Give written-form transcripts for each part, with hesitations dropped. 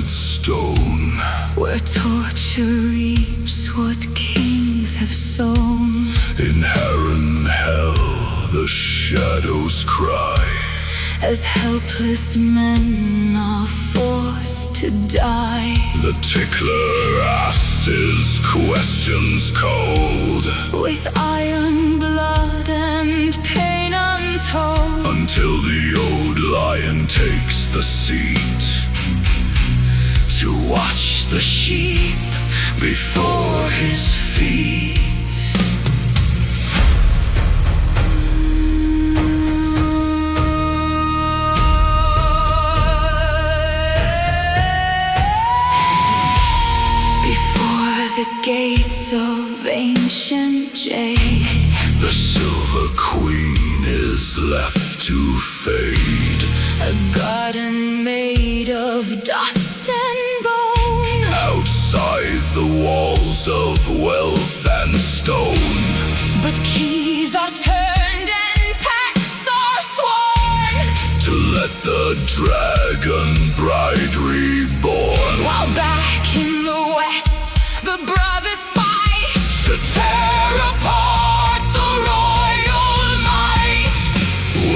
Stone, where torture reaps what kings have sown. In Harrenhal the shadows cry, as helpless men are forced to die. The tickler asks his questions cold, with iron blood and pain untold, until the old lion takes the seat to watch the sheep before his feet. Before the gates of ancient jade, the Silver Queen is left to fade. A garden made of dust and bone, outside the walls of wealth and stone. But keys are turned and pacts are sworn, to let the dragon bride reborn. While back in the west, the brothers fight to tear apart the royal might.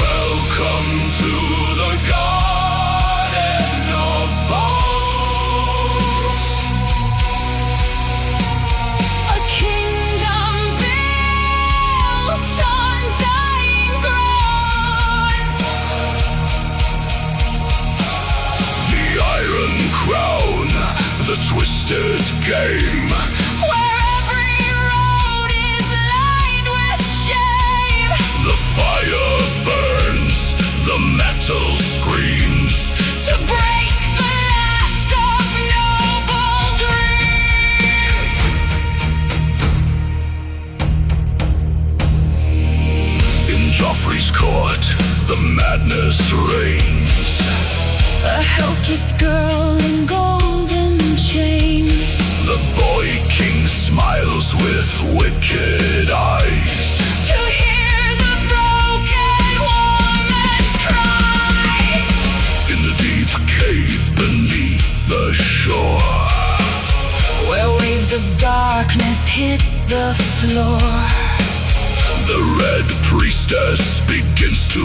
Welcome to the Garden of Bones, a kingdom built on dying grounds. The Iron Crown, the twisted game, where every road is lined with shame. The fire burns, the metal screams, to break the last of noble dreams. In Joffrey's court, the madness reigns. A helpless girl in golden chains. The boy king smiles with wicked eyes, to hear the broken woman's cries. In the deep cave beneath the shore, where waves of darkness hit the floor, the Red Priestess begins to